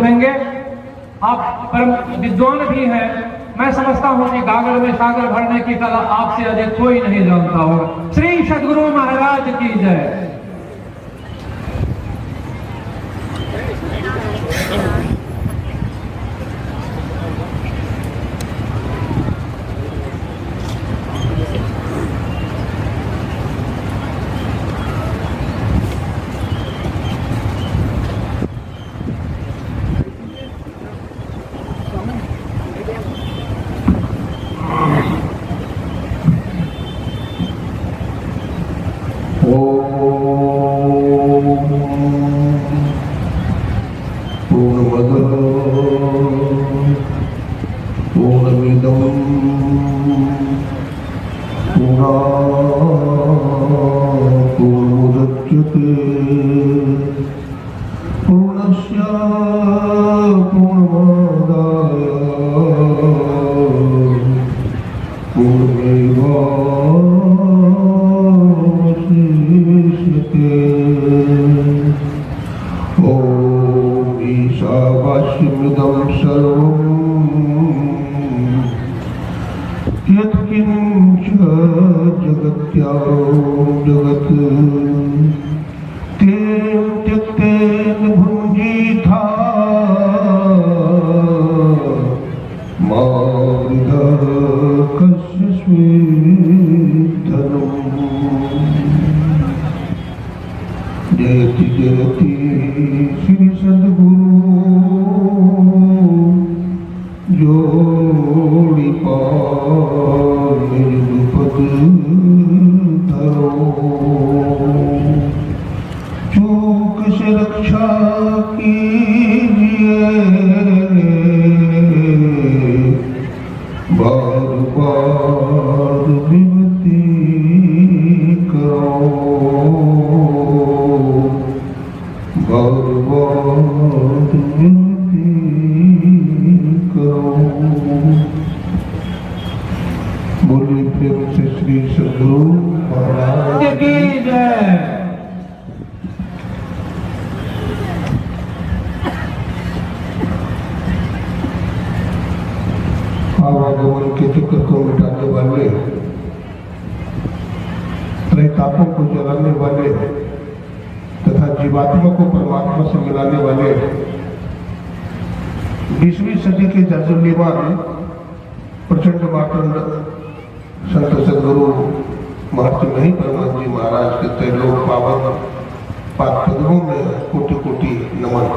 सुनेंगे। आप परम विद्वान भी हैं, मैं समझता हूं कि गागर में सागर भरने की कला आपसे अधिक कोई नहीं जानता होगा। श्री सद्गुरु महाराज की जय। जयति जयति श्री सद्गुरु जोड़ी पार दुपद धरो। चूक से रक्षा कीजिए बार बार विनती करो, बार बार विनती करो। बोलिए प्रेम से श्री सद्गुरु महाराज की जय। आवागमन के चक्कर को मिटाने वाले, त्रैतापों को जलाने वाले तथा जीवात्मा को परमात्मा से मिलाने वाले 20वीं सदी के जाजुल्यमान प्रचंड मातंड संत सद्गुरु महर्षि नहीं परमात्मा जी महाराज के त्रैलोक पावन पाद पद्मों में कोटि कोटि नमन।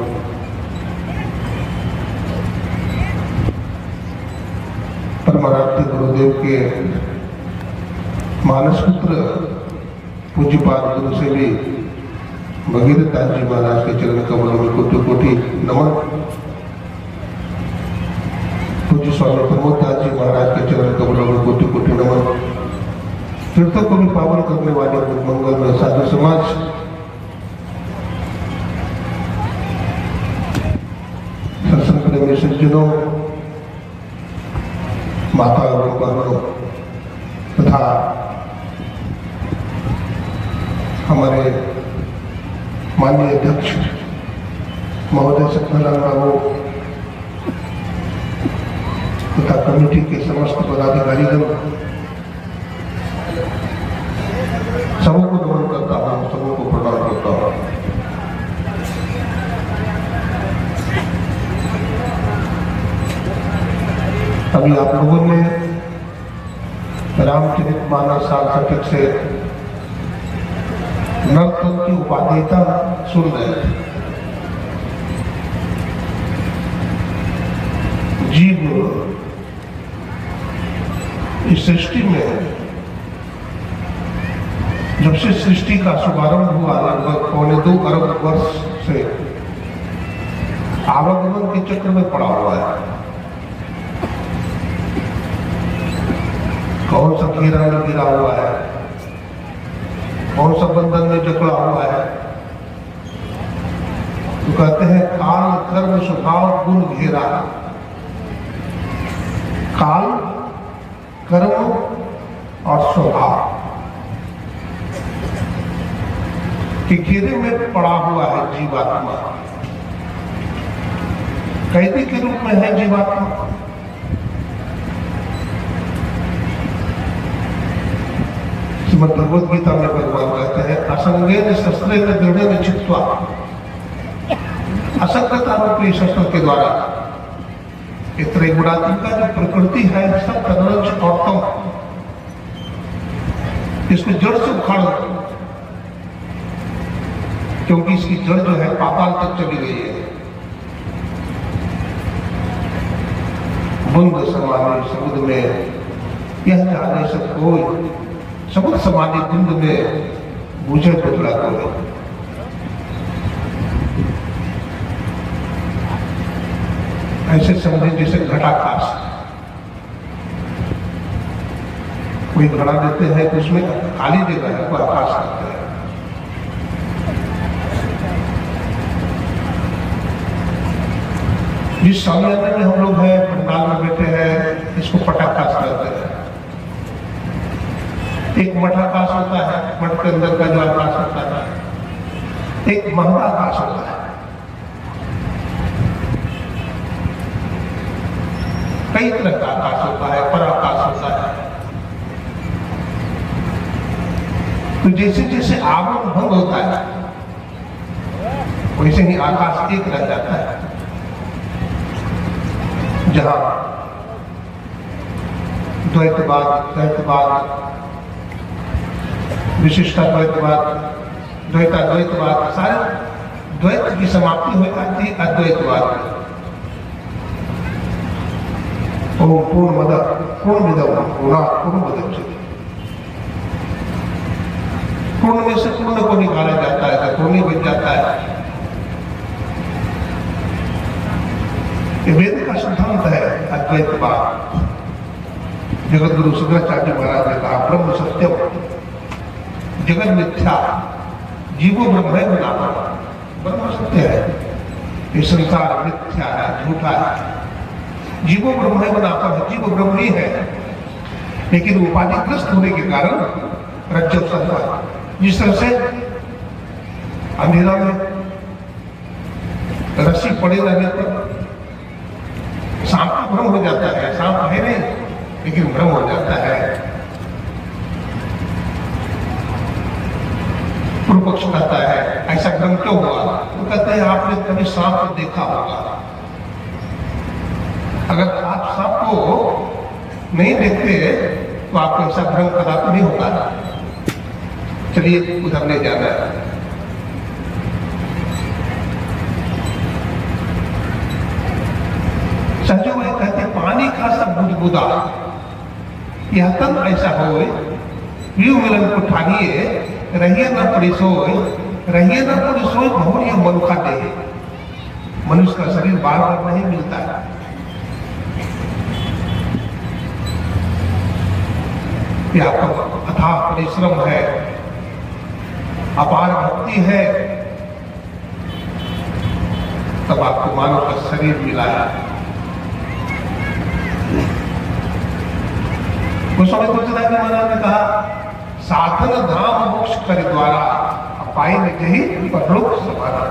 परमाराध्य गुरुदेव के मानस पुत्र पूज्यपाद गुरु से भी भगीरथ दास जी महाराज के चरण कमलों में कोटि कोटि नमन। पूज्य स्वामी प्रमोद दास जी महाराज के चरण कमलों में कोटि कोटि नमन। तीर्थों को भी पावन करने वाले मंगल में साधु समाज, सत्संग प्रेमी सज्जनों, माता एवं बहनों तथा हमारे माननीय अध्यक्ष महोदय सत्यनारायण बाबू तथा कमेटी के समस्त पदाधिकारीगण, सबको नमन करता हूँ, सबको प्रणाम करता हूँ। अभी आप लोगों ने रामचरितमानस सार्थक से नर्तन की उपादेयता सुन रहे थे। जीव इस सृष्टि में जब से सृष्टि का शुभारंभ हुआ लगभग 2.25 अरब वर्ष से आवागमन के चक्र में पड़ा हुआ है। कौन सा घेरा में गिरा हुआ है, कौन सा बंधन में जकड़ा हुआ है। तो कहते हैं काल कर्म स्वभाव गुण घेरा। काल कर्म और स्वभाव के घेरे में पड़ा हुआ है जीवात्मा। कैदी के रूप में है जीवात्मा। श्रीमद् भगवद गीता में भगवान कहते हैं असंगेन शस्त्रेण दृढ़ेन चित्वा, असंगता रूपी शस्त्र के द्वारा ये त्रैगुणात्मिका जो प्रकृति है सब तदनंश और तम, इसको जड़ से उखाड़ दो, क्योंकि इसकी जड़ जो है पाताल तक चली गई है। बुंद समाने समुद्र में यह जाने से कोई, समुद्र समाने बुंद में बूझे बदला कोई। ऐसे समझे जैसे घटाकाश, कोई घड़ा देते हैं तो उसमें खाली जगह है, कोई आकाश करते हैं। जिस सामने में हम लोग हैं, पंडाल में बैठे हैं, इसको पटाकाश कहते हैं। एक मठाकाश होता है, मठ के अंदर का जो आकाश होता है, एक महाकाश होता है। कई तरह का आकाश होता है, पराकाश होता है। तो जैसे जैसे आवरण भंग होता है वैसे ही आकाश एक रह जाता है, जहां द्वैतवाद, द्वैतवाद, विशिष्टा द्वैतवाद, द्वैतवाद, सारे द्वैत की समाप्ति हो जाती है अद्वैतवाद में। ओम पूर्णमद पूर्णमिदं पूर्णात् पूर्णमुदच्यते। पूर्ण में से पूर्ण को निकाला जाता है तो पूर्ण बच जाता है। ये वेद का सिद्धांत है अद्वैतवाद। जगत गुरु शंकराचार्य महाराज ने कहा ब्रह्म सत्यम जगत मिथ्या जीवो ब्रह्म नाम। ब्रह्म सत्य है, ये संसार मिथ्या है, झूठा है। जीवो ब्रह्म बनाता है, जीव ब्रह्म ही है, लेकिन उपाधिग्रस्त होने के कारण रज्जु सर्प, जिस तरह से अंधेरा में रस्सी पड़े रहने पर सांप का भ्रम हो जाता है। सांप है नहीं लेकिन भ्रम हो जाता है। पूर्व पक्ष कहता है ऐसा भ्रम क्यों हुआ? तो कहते हैं आपने कभी सांप को देखा होगा। अगर आप सांप को नहीं देखते तो आपको ऐसा भ्रम कदापि नहीं होता। चलिए उधर ले जाना है। संजो में कहते पानी का सब बुदबुदा यह तन ऐसा हो, यू मिलन को ठानिए रहिए न पड़ी सोए, रहिए न पड़ी सोए बहु ये मनुखा दे। मनुष्य का शरीर बार बार नहीं मिलता है। ये आपका अथाह परिश्रम है, अपार भक्ति है, तब आपको मानव का शरीर मिला है। गोस्वामी तुलसीदास महाराज ने कहा साधन धाम मोक्ष कर द्वारा पाई नहीं परलोक समाना।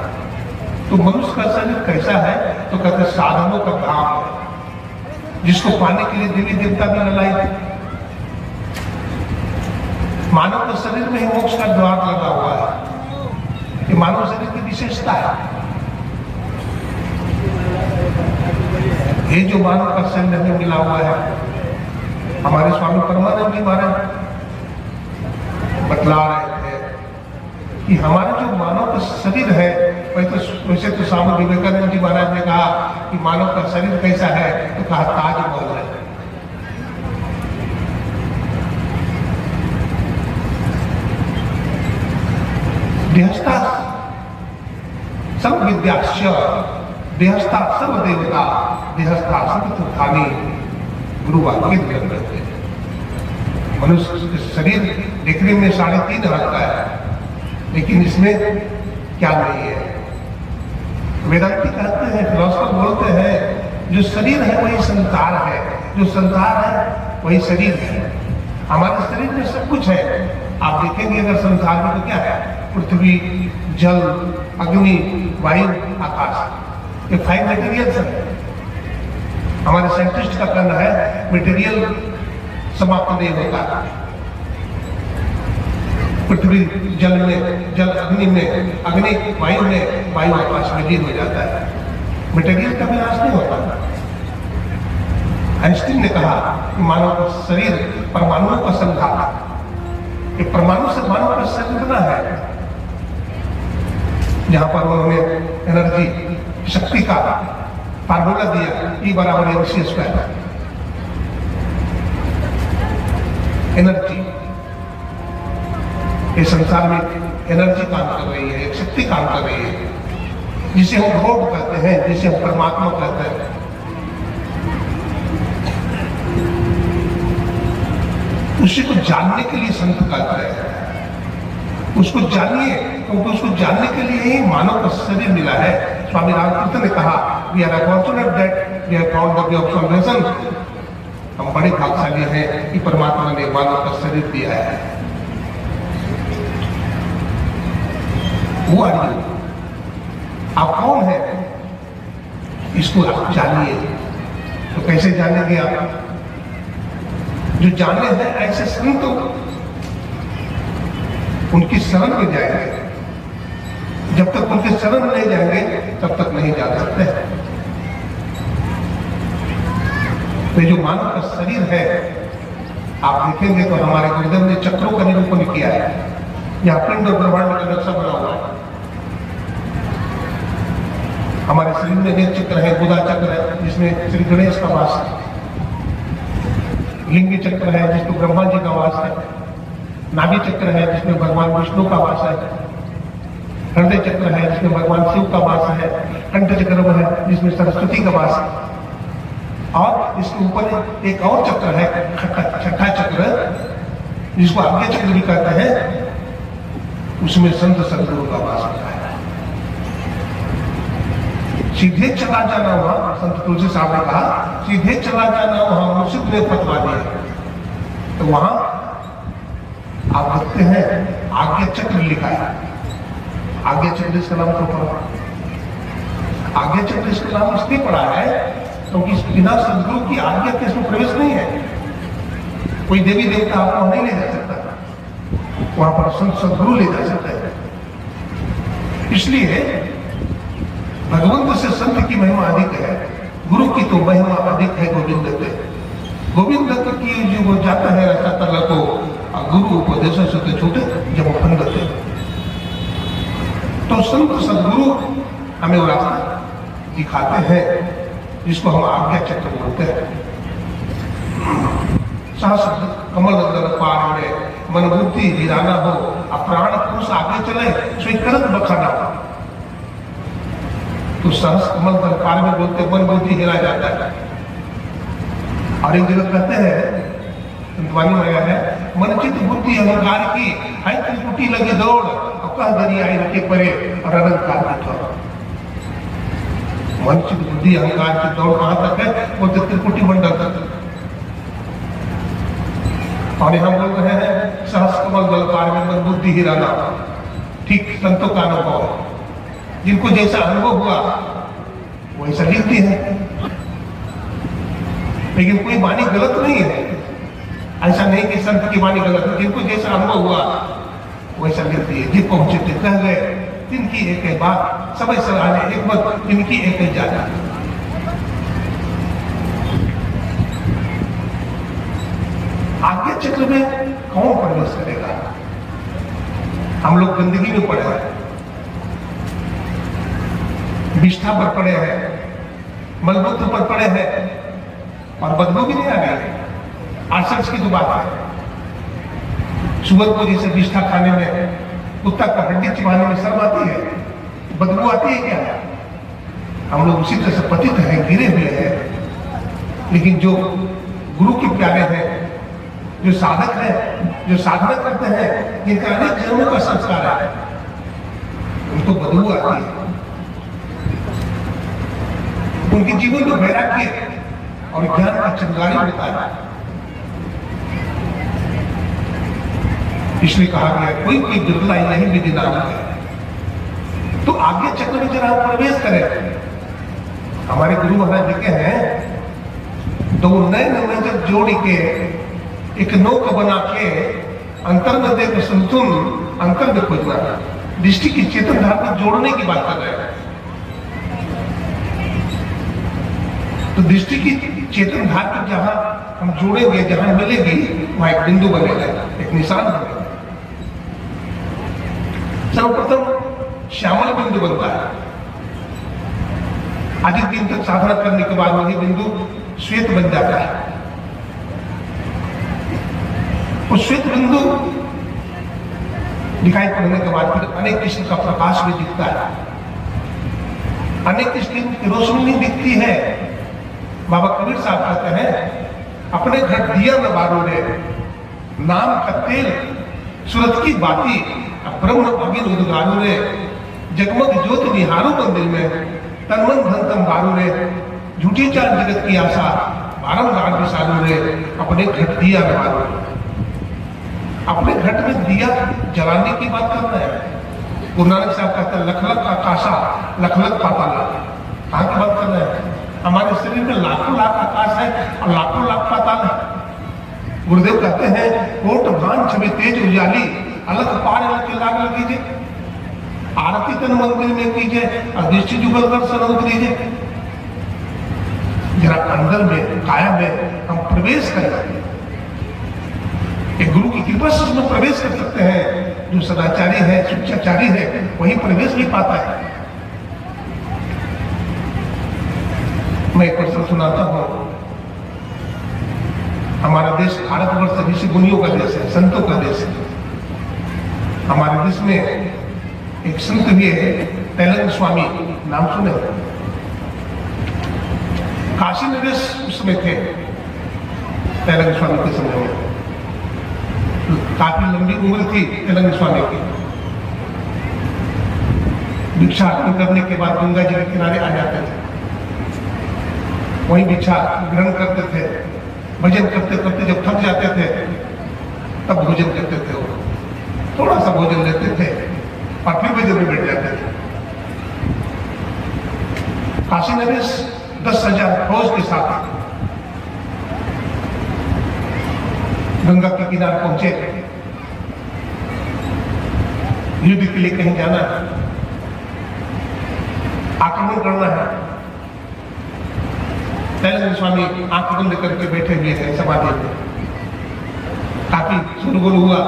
तो मनुष्य का शरीर कैसा है? तो कहते साधनों का धाम है, जिसको पाने के लिए देवी देवता भी लड़ाई थे। मानव के शरीर में ही मोक्ष का द्वार लगा हुआ है। ये मानव शरीर की विशेषता है। ये जो मानव का शरीर हमें मिला हुआ है, हमारे स्वामी परमानंद जी महाराज बतला रहे थे कि हमारा जो मानव का शरीर है, वैसे तो स्वामी विवेकानंद जी महाराज ने कहा कि मानव का शरीर कैसा है, तो कहा ताजमहल है। देहस्था सर्व विद्याक्ष्य, देहस्था सर्व देवता, देहस्था सर्व तुखानी, गुरु वाक्य करते। मनुष्य के शरीर देखने में 3.5 हाथ का है, लेकिन इसमें क्या नहीं है। वेदांती कहते हैं, फिलोसफर बोलते हैं जो शरीर है वही संसार है, जो संसार है वही शरीर है। हमारे शरीर में सब कुछ है। आप देखेंगे अगर संसार में तो क्या है? पृथ्वी, जल, अग्नि, वायु, आकाश, ये 5 मटेरियल्स है। हमारे साइंटिस्ट का कहना है मटेरियल समाप्त नहीं होता, पृथ्वी जल में, जल अग्नि में, अग्नि वायु में, वायु आकाश में लीन हो जाता है, मटेरियल का विनाश नहीं होता। आइंस्टीन ने कहा कि मानव का शरीर परमाणुओं का संघ है, परमाणु से मानव का शरीर बना है, जहां पर उन्होंने एनर्जी शक्ति का फार्मूला दिया, E बराबर mc²। एनर्जी, इस संसार में एनर्जी काम कर रही है, एक शक्ति काम कर रही है, जिसे हम गॉड कहते हैं, जिसे हम परमात्मा कहते हैं। उसी को जानने के लिए संत कहते हैं, उसको जानिए, क्योंकि उसको जानने के लिए ही मानव का शरीर मिला है। स्वामी रामकृष्ण ने कहा, we are fortunate that we have found the way of salvation. हम बड़े भाग्यशाली हैं कि परमात्मा ने मानव का शरीर दिया है। वो आइए, आप कौन है, इसको आप जानिए। तो कैसे जानेंगे आप? जो जाने हैं ऐसे संत, उनकी शरण में जाएंगे। जब तक उनके शरण में नहीं जाएंगे तब तक नहीं जा सकते। तो जो मानव का शरीर है, आप देखेंगे तो हमारे गुरुदेव ने चक्रों का निरूपण किया है। यहाँ पिंड और ब्रह्मांड का नक्शा बना हुआ है। हमारे शरीर में नेत्र चक्र है, बुधा चक्र है, जिसमें श्री गणेश का वास है। लिंगी चक्र है, जिसमें ब्रह्मा जी का वास है। नाभि चक्र है, जिसमें भगवान विष्णु का वास है। हृदय चक्र है, जिसमें भगवान शिव का वास है। कंठ चक्र है, जिसमें सरस्वती का वास है। और इसके ऊपर एक और चक्र है, छठा चक्र, जिसको आज्ञा चक्र भी कहते हैं, उसमें संत सदगुरु का वास होता है। सीधे चला जाना हुआ, संत तुलसी साहब ने कहा, सीधे चला जाना वहां मुर्शिद ने फतवा दिया। तो वहां आप देखते हैं आज्ञा चक्र लिखा है। आज्ञा चक्र इसका नाम क्यों पड़ा? आज्ञा चक्र इसका नाम इसलिए पड़ा है क्योंकि बिना सदगुरु की आज्ञा के इसमें प्रवेश नहीं है। कोई देवी देवता आपको नहीं ले जा सकता, वहां पर संत सदगुरु ले जा सकते हैं। इसलिए भगवंत से संत की महिमा अधिक है, गुरु की तो महिमा अधिक है गोविंद दत्त। गोविंद दत्त की जो वो जाता है रास्ता तला को, गुरु उपदेश से तो छूटे जब अपन दत्त। तो संत सदगुरु हमें वो रास्ता दिखाते हैं, जिसको हम आज्ञा चक्र बोलते हैं। सहस कमल दल पार में मन बुद्धि हिराना हो, अप्राण पुरुष आगे चले स्वीकृत बखाना हो। तो सहस कमल दल पार में बोलते मन बुद्धि हिरा जाता है। और एक जगह कहते हैं, वाणी में आया है, मन चित बुद्धि अहंकार की है त्रिपुटी लगी दौड़, और कह दरिया रखे परे और अहंकार बैठो। मन चित बुद्धि अहंकार की दौड़ कहां तक है? वो त्रिपुटी मंडल तक। और यहां बोल रहे हैं सहस कमल दल पार में मन बुद्धि हिराना। ठीक संतों का अनुभव है, जिनको जैसा अनुभव हुआ वैसा लिखते हैं। लेकिन कोई वाणी गलत नहीं है, ऐसा नहीं कि संत की वाणी गलत है। जिनको जैसा अनुभव हुआ वैसा लिखती है। जिन पहुंचे थे कह गए, जिनकी एक एक बात समय सराहने एक मत, जिनकी एक एक जाना। आज्ञा चक्र में कौन प्रवेश करेगा? हम लोग गंदगी में पड़े हैं, विष्ठा पर पड़े हैं, मलमूत्र पर पड़े हैं, और बदबू भी नहीं आ रही है। आश्चर्य की जो बात है, सुअर को जैसे विष्ठा खाने में, कुत्ता का हड्डी चिबाने में शर्म आती है, बदबू आती है क्या? हम लोग उसी तरह से पतित हैं, गिरे हुए हैं। लेकिन जो गुरु के प्यारे हैं, जो साधक हैं, जो साधना करते हैं, जिनका अनेक जन्मों का संस्कार है, उनको बदबू आती है। उनके जीवन में वैराग्य और ज्ञान का चिंगारी होता है। इसलिए कहा गया कोई कोई बिरला नहीं विधि नाम है। तो आज्ञा चक्र में जरा हम प्रवेश करें। हमारे गुरु महाराज लिखे हैं दो नए नजर जोड़ के एक नौक बना के अंतर में देख संतुन अंतर में खोजना, दृष्टि की चेतन धार को जोड़ने की बात कर रहे हैं। तो दृष्टि की चेतन धार को जहां हम जोड़ेंगे, जहां मिलेगी, वहां एक बिंदु बनेगा, एक निशान बनेगा। सर्वप्रथम श्यामल बिंदु बनता है। अधिक दिन तक साधना करने के बाद वही बिंदु श्वेत बन जाता है। उस श्वेत बिंदु दिखाई पड़ने के बाद फिर अनेक किस्म का प्रकाश भी दिखता है। अनेक किस्म की रोशनी नहीं दिखती है। बाबा कबीर साहब कहते हैं, अपने घर दिया में बारो रे, नाम का तेल सूरत की बाती, ब्रह्म अगिन उदगारो रे, जगमग ज्योत निहारो मंदिर में, तन मन धन तन बारो रे, झूठी चाल जगत की आशा बारंबार विसारो रे, अपने घट दिया में बारो रे। अपने घट में दिया जलाने की बात कर रहे हैं। गुरु नानक साहब कहते हैं, लख लख आकाशा लख लख पाताल। कहाँ की बात कर रहे हैं? हमारे शरीर में लाखों लाख आकाश है और लाखों लाख पाताल है। गुरुदेव कहते हैं, कोट भान छवि तेज उजाली, अलग पार लगे लाग लगीजिए, आरती तन मंदिर में कीजिए और दृष्टि जुगल कर सरोग दीजिए। जरा अंदर में, काया में हम प्रवेश करें। एक गुरु की कृपा से उसमें प्रवेश कर सकते हैं। जो सदाचारी है, शिक्षाचारी है, वही प्रवेश नहीं पाता है। मैं एक प्रश्न सुनाता हूं। हमारा देश भारतवर्ष ऋषि मुनियों का देश है, संतों का देश है। हमारे देश में एक संत भी है, तेलंग स्वामी, नाम सुने? काशी नरेश उसमें थे तेलंग स्वामी के समय में। काफी लंबी उम्र थी तेलंग स्वामी की। भिक्षाटन करने के बाद गंगा जी के किनारे आ जाते थे, वहीं भिक्षा ग्रहण करते थे। भजन करते करते जब थक जाते थे तब भोजन करते थे। वो थोड़ा सा भोजन लेते थे और फिर भजन में बैठ जाते थे। काशी नरेश 10,000 फौज के साथ गंगा के किनारे पहुंचे। युद्ध के लिए कहीं जाना है, आक्रमण करना है। तेलंग स्वामी आंख बंद करके बैठे हुए हैं समाधि में। काफी शोरगुल हुआ।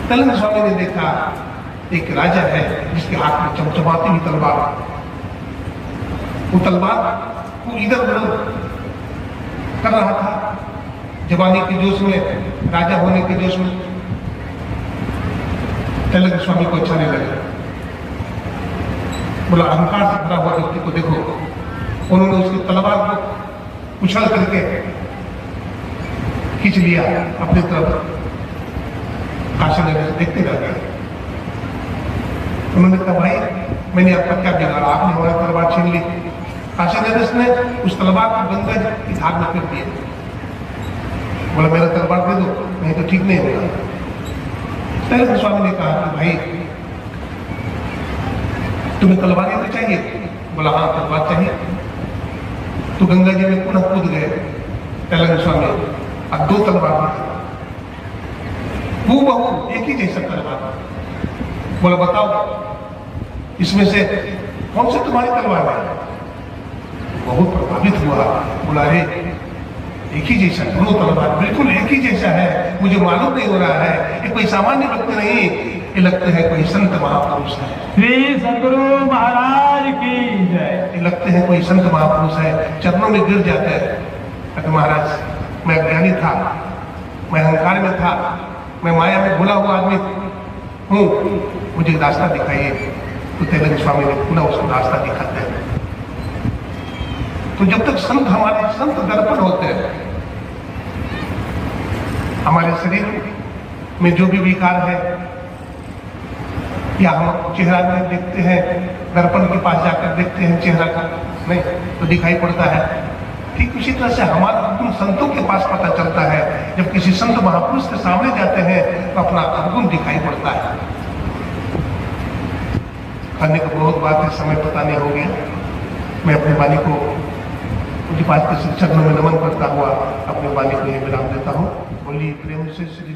तेलंग स्वामी ने देखा एक राजा है जिसके हाथ में चमचमाती हुई तलवार। वो तलवार को इधर उधर कर रहा था जवानी के जोश में, राजा होने के जोश में। तेलंग स्वामी को अच्छा नहीं लगा। बोला, अहंकार से भरा हुआ व्यक्ति को देखो। उन्होंने उसकी तलवार को उछल करके खींच लिया अपनी तरफ। काशी नरेश देखते रह गए। उन्होंने कहा, भाई मैंने आपका क्या बिगाड़ा, आपने हमारी तलवार छीन ली। काशी नरेश ने उस तलवार को गंगा की धार में फेंक दिया। बोला, मेरा तलवार दे दो, नहीं तो ठीक नहीं होगा। तेलंग स्वामी ने कहा कि भाई तुम्हें तलवार ही तो चाहिए? बोला, हाँ तलवार चाहिए। तो गंगा जी में पुनः कूद गए तेलंग स्वामी। अब 2 तलवार मिली, हूबहू एक ही जैसा तलवार। बोला, बताओ इसमें से कौन सी तुम्हारी तलवार है? बहुत प्रभावित हुआ। बोला, अरे एक ही जैसा, दोनों तलवार बिल्कुल एक ही जैसा है। मुझे मालूम नहीं हो रहा है, ये कोई सामान्य व्यक्ति नहीं, ये लगते हैं कोई संत महापुरुष है। श्री सदगुरु महाराज की जय। ये लगते हैं कोई संत महापुरुष है, चरणों में गिर जाते हैं। अरे महाराज, मैं अज्ञानी था, मैं अहंकार में था, मैं माया में भूला हुआ आदमी हूँ, मुझे रास्ता दिखाइए। तो तेलंग स्वामी ने पुनः उसको रास्ता दिखाते हैं। तो जब तक संत हमारे संत दर्पण होते हैं, हमारे शरीर में जो भी विकार है या हम चेहरा में देखते हैं, दर्पण के पास जाकर देखते हैं चेहरा का, नहीं तो दिखाई पड़ता है। ठीक उसी तरह से हमारा अवगुण संतों के पास पता चलता है। जब किसी संत महापुरुष के सामने जाते हैं तो अपना अवगुण दिखाई पड़ता है। कहने को बहुत बात है, समय पता नहीं हो गया। मैं अपनी वाणी को पूज्यपाद के चरणों में नमन करता हुआ अपने वाणी को विराम देता हूँ। बोलिए प्रेम से श्री